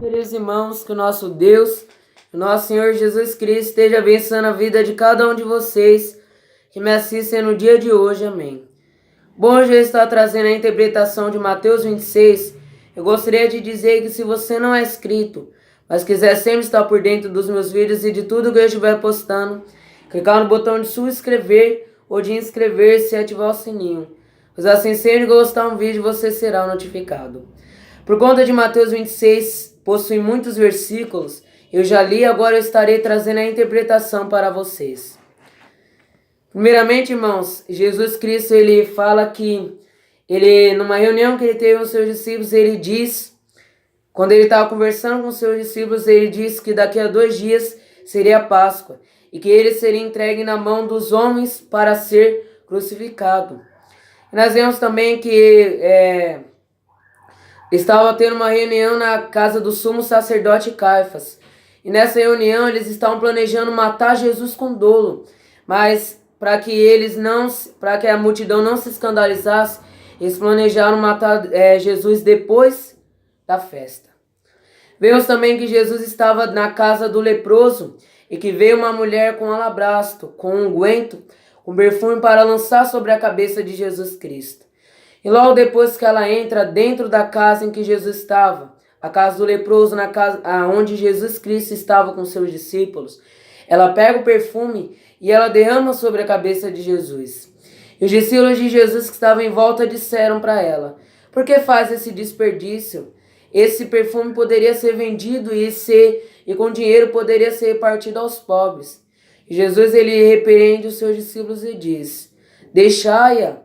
Queridos irmãos, que o nosso Deus, o nosso Senhor Jesus Cristo esteja abençoando a vida de cada um de vocês que me assistem no dia de hoje. Amém. Bom, hoje eu estou trazendo a interpretação de Mateus 26. Eu gostaria de dizer que se você não é inscrito, mas quiser sempre estar por dentro dos meus vídeos e de tudo que eu estiver postando, clicar no botão de subscrever ou de inscrever-se e ativar o sininho. Pois assim, sempre que gostar um vídeo, você será notificado. Por conta de Mateus 26, possui muitos versículos, eu já li e agora eu estarei trazendo a interpretação para vocês. Primeiramente, irmãos, Jesus Cristo, ele fala que, numa reunião que ele teve com seus discípulos, ele diz, quando ele estava conversando com seus discípulos, ele disse que daqui a 2 dias seria a Páscoa, e que ele seria entregue na mão dos homens para ser crucificado. E nós vemos também que estava tendo uma reunião na casa do sumo sacerdote Caifás. E nessa reunião eles estavam planejando matar Jesus com dolo. Mas para que a multidão não se escandalizasse, eles planejaram matar Jesus depois da festa. Vemos também que Jesus estava na casa do leproso e que veio uma mulher com alabastro, com unguento, com perfume para lançar sobre a cabeça de Jesus Cristo. E logo depois que ela entra dentro da casa em que Jesus estava, a casa do leproso, na casa onde Jesus Cristo estava com seus discípulos, ela pega o perfume e ela derrama sobre a cabeça de Jesus. E os discípulos de Jesus que estavam em volta disseram para ela: por que faz esse desperdício? Esse perfume poderia ser vendido e com dinheiro poderia ser repartido aos pobres. E Jesus ele repreende os seus discípulos e diz: deixai-a,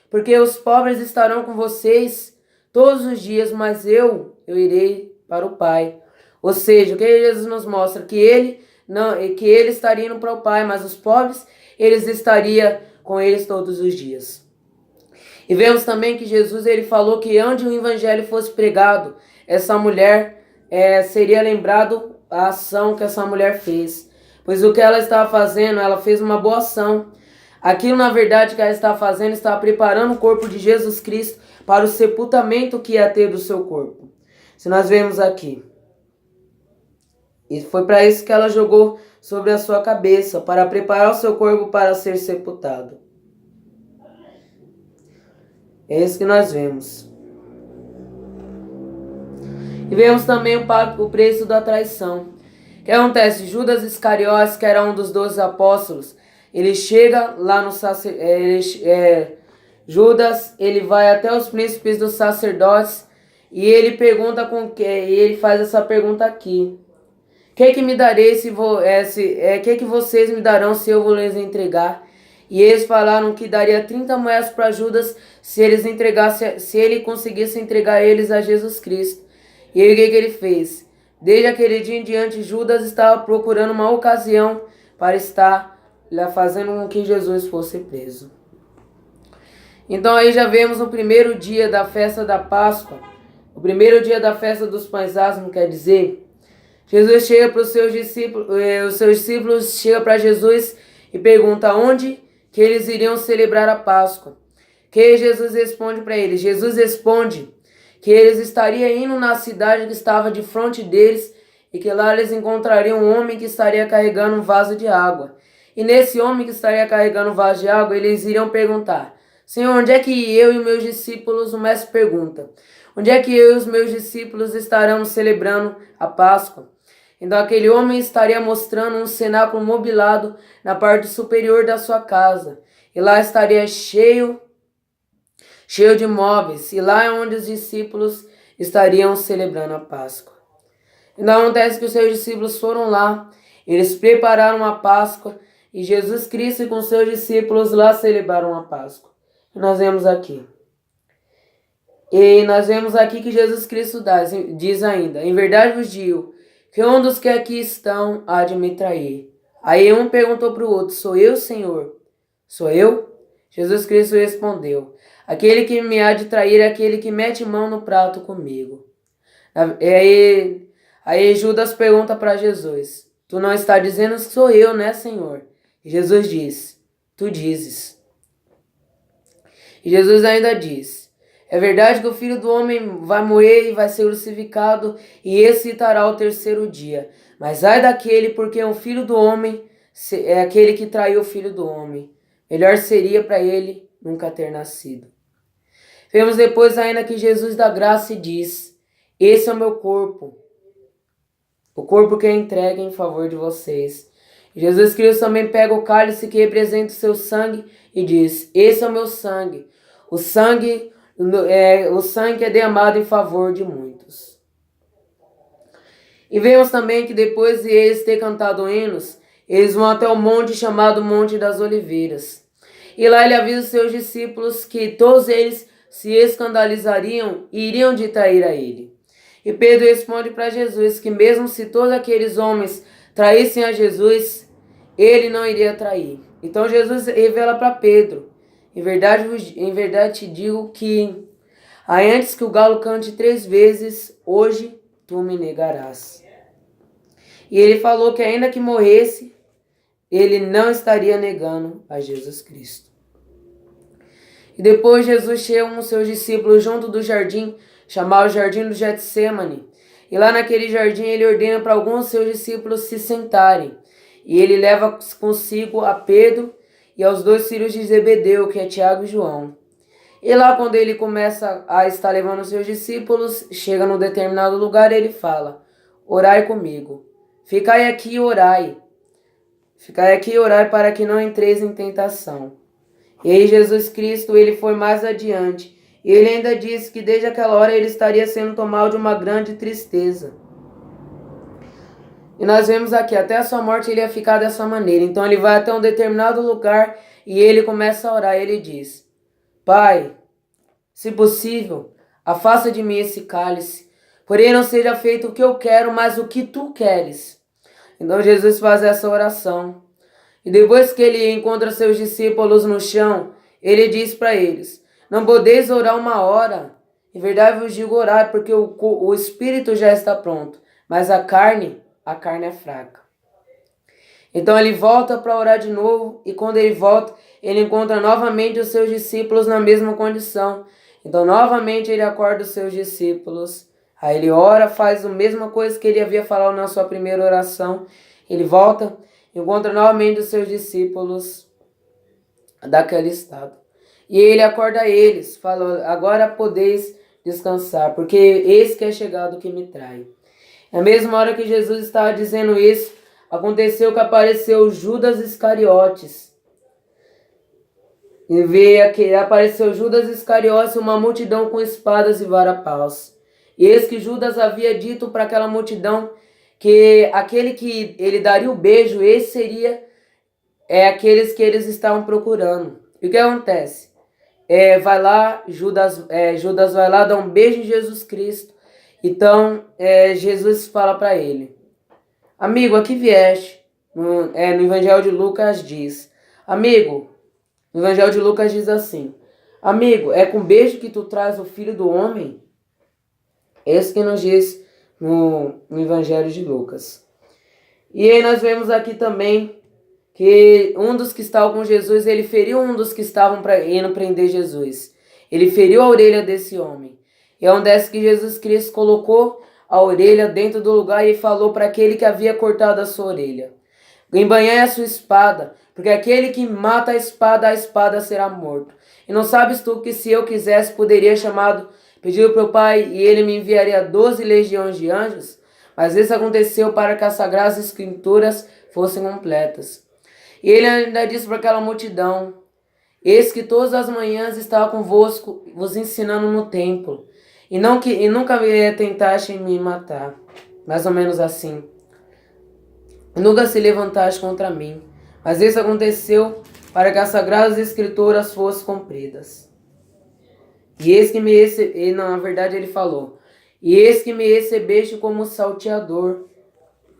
porque os pobres estarão com vocês todos os dias, mas eu irei para o Pai. Ou seja, o que Jesus nos mostra? Que ele estaria indo para o Pai, mas os pobres, eles estariam com eles todos os dias. E vemos também que Jesus ele falou que onde o evangelho fosse pregado, essa mulher seria lembrado a ação que essa mulher fez. Pois o que ela estava fazendo, ela fez uma boa ação. Aquilo, na verdade, que ela estava fazendo, estava preparando o corpo de Jesus Cristo para o sepultamento que ia ter do seu corpo. Se nós vemos aqui. E foi para isso que ela jogou sobre a sua cabeça, para preparar o seu corpo para ser sepultado. É isso que nós vemos. E vemos também o preço da traição. O que acontece? Judas Iscariotes, que era um dos 12 apóstolos, ele chega lá no Judas, ele vai até os príncipes dos sacerdotes e ele pergunta ele faz essa pergunta aqui: que me darei que vocês me darão se eu vou lhes entregar? E eles falaram que daria 30 moedas para Judas se ele conseguisse entregar eles a Jesus Cristo. E aí o que ele fez? Desde aquele dia em diante, Judas estava procurando uma ocasião para estar fazendo com que Jesus fosse preso. Então aí já vemos no primeiro dia da festa da Páscoa, o primeiro dia da festa dos pães asmos, quer dizer, Jesus chega para os seus discípulos chegam para Jesus e pergunta onde que eles iriam celebrar a Páscoa. Que Jesus responde para eles? Jesus responde que eles estariam indo na cidade que estava de frente deles e que lá eles encontrariam um homem que estaria carregando um vaso de água. E nesse homem que estaria carregando um vaso de água, eles iriam perguntar: Senhor, onde é que eu e meus discípulos, o mestre pergunta, onde é que eu e os meus discípulos estaremos celebrando a Páscoa? Então aquele homem estaria mostrando um cenáculo mobilado na parte superior da sua casa. E lá estaria cheio de móveis. E lá é onde os discípulos estariam celebrando a Páscoa. Então acontece que os seus discípulos foram lá. Eles prepararam a Páscoa. E Jesus Cristo e com seus discípulos lá celebraram a Páscoa. E nós vemos aqui. E nós vemos aqui que Jesus Cristo diz ainda: em verdade vos digo, que um dos que aqui estão há de me trair. Aí um perguntou para o outro: sou eu, Senhor? Sou eu? Jesus Cristo respondeu: aquele que me há de trair é aquele que mete mão no prato comigo. Aí Judas pergunta para Jesus: tu não está dizendo que sou eu, né, Senhor? E Jesus diz: tu dizes. E Jesus ainda diz: É verdade que o Filho do Homem vai morrer e vai ser crucificado e ressuscitará ao terceiro dia. Mas ai daquele porque o Filho do Homem é aquele que traiu o Filho do Homem. Melhor seria para ele nunca ter nascido. Vemos depois ainda que Jesus dá graça e diz: esse é o meu corpo, o corpo que é entregue em favor de vocês. Jesus Cristo também pega o cálice que representa o seu sangue e diz: esse é o meu sangue, o sangue que é derramado em favor de muitos. E vemos também que depois de eles ter cantado hinos, eles vão até o monte chamado Monte das Oliveiras. E lá ele avisa os seus discípulos que todos eles se escandalizariam e iriam de trair a ele. E Pedro responde para Jesus que mesmo se todos aqueles homens traíssem a Jesus, ele não iria trair. Então Jesus revela para Pedro: em verdade te digo que antes que o galo cante 3 vezes, hoje tu me negarás. E ele falou que ainda que morresse, ele não estaria negando a Jesus Cristo. E depois Jesus chega com seus discípulos junto do jardim, chamado Jardim do Getsemane. E lá naquele jardim ele ordena para alguns de seus discípulos se sentarem. E ele leva consigo a Pedro e aos 2 filhos de Zebedeu, que é Tiago e João. E lá quando ele começa a estar levando os seus discípulos, chega num determinado lugar e ele fala: orai comigo, ficai aqui e orai. Ficai aqui e orai para que não entreis em tentação. E aí Jesus Cristo, ele foi mais adiante. E ele ainda disse que desde aquela hora ele estaria sendo tomado de uma grande tristeza. E nós vemos aqui, até a sua morte ele ia ficar dessa maneira. Então ele vai até um determinado lugar e ele começa a orar. Ele diz: Pai, se possível, afasta de mim esse cálice. Porém não seja feito o que eu quero, mas o que tu queres. Então Jesus faz essa oração. E depois que ele encontra seus discípulos no chão, ele diz para eles: não podeis orar 1 hora. Em verdade vos digo orar, porque o espírito já está pronto, mas a carne é fraca. Então ele volta para orar de novo, e quando ele volta, ele encontra novamente os seus discípulos na mesma condição. Então novamente ele acorda os seus discípulos. Aí ele ora, faz a mesma coisa que ele havia falado na sua primeira oração. Ele volta, encontra novamente os seus discípulos daquele estado. E ele acorda eles, fala: agora podeis descansar, porque eis que é chegado o que me trai. Na mesma hora que Jesus estava dizendo isso, aconteceu que apareceu Judas Iscariotes. E veio que apareceu Judas Iscariotes e uma multidão com espadas e varapaus. E eis que Judas havia dito para aquela multidão que aquele que ele daria o beijo, esse seria aqueles que eles estavam procurando. E o que acontece? Vai lá, Judas vai lá dar um beijo em Jesus Cristo. Então Jesus fala para ele: amigo, aqui vieste. No Evangelho de Lucas diz: amigo, no Evangelho de Lucas diz assim: amigo, é com beijo que tu traz o Filho do Homem? Esse que nos diz no Evangelho de Lucas. E aí nós vemos aqui também que um dos que estavam com Jesus, ele feriu um dos que estavam indo prender Jesus. Ele feriu a orelha desse homem. E é onde que Jesus Cristo colocou a orelha dentro do lugar e falou para aquele que havia cortado a sua orelha: embanhai a sua espada, porque aquele que mata a espada será morto. E não sabes tu que se eu quisesse, poderia pedir para o Pai e ele me enviaria 12 legiões de anjos? Mas isso aconteceu para que as sagradas escrituras fossem completas. E ele ainda disse para aquela multidão: eis que todas as manhãs estava convosco, vos ensinando no templo, e nunca tentaste me matar. Mais ou menos assim. Nunca se levantaste contra mim. Mas isso aconteceu para que as sagradas escrituras fossem cumpridas. E eis que na verdade ele falou: e eis que me recebeste como salteador,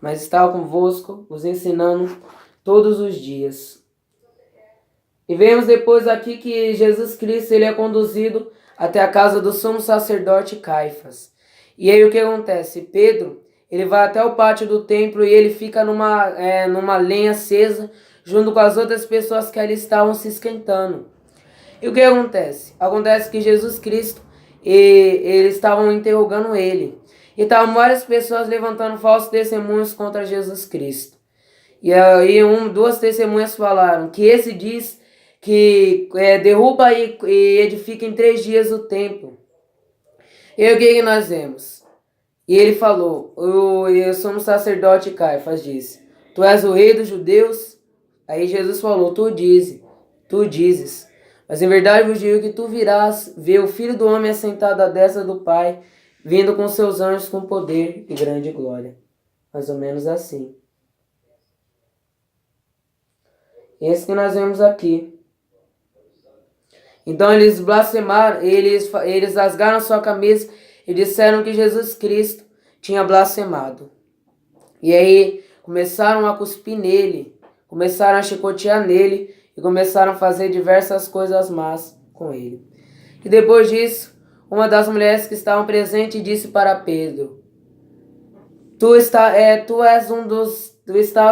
mas estava convosco, vos ensinando todos os dias. E vemos depois aqui que Jesus Cristo ele é conduzido até a casa do sumo sacerdote Caifás. E aí o que acontece? Pedro, ele vai até o pátio do templo e ele fica numa lenha acesa junto com as outras pessoas que ali estavam se esquentando. E o que acontece? Acontece que Jesus Cristo, e eles estavam interrogando ele. E estavam várias pessoas levantando falsos testemunhos contra Jesus Cristo. E aí duas testemunhas falaram que esse diz que derruba e edifica em 3 dias o templo. E o que nós vemos? E ele falou, eu sou um sacerdote, Caifás disse, tu és o rei dos judeus? Aí Jesus falou, tu dizes. Mas em verdade vos digo que tu virás ver o Filho do Homem assentado à destra do Pai, vindo com seus anjos com poder e grande glória. Mais ou menos assim. Esse que nós vemos aqui. Então eles blasfemaram, eles rasgaram sua camisa e disseram que Jesus Cristo tinha blasfemado. E aí começaram a cuspir nele, começaram a chicotear nele e começaram a fazer diversas coisas más com ele. E depois disso, uma das mulheres que estavam presentes disse para Pedro, tu estavas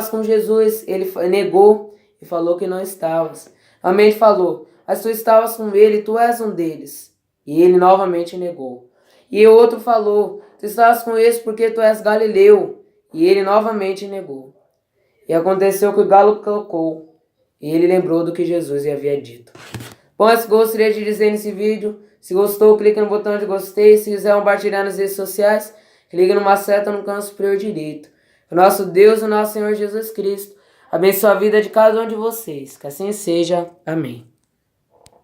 com Jesus. Ele negou e falou que não estavas. Realmente falou, mas tu estavas com ele, tu és um deles. E ele novamente negou. E o outro falou, tu estavas com esse porque tu és galileu. E ele novamente negou. E aconteceu que o galo tocou. E ele lembrou do que Jesus lhe havia dito. Bom, é isso que eu gostaria de dizer nesse vídeo. Se gostou, clique no botão de gostei. Se quiser compartilhar nas redes sociais, clique numa seta no canto superior direito. O nosso Deus e o nosso Senhor Jesus Cristo abençoe a vida de cada um de vocês. Que assim seja. Amém.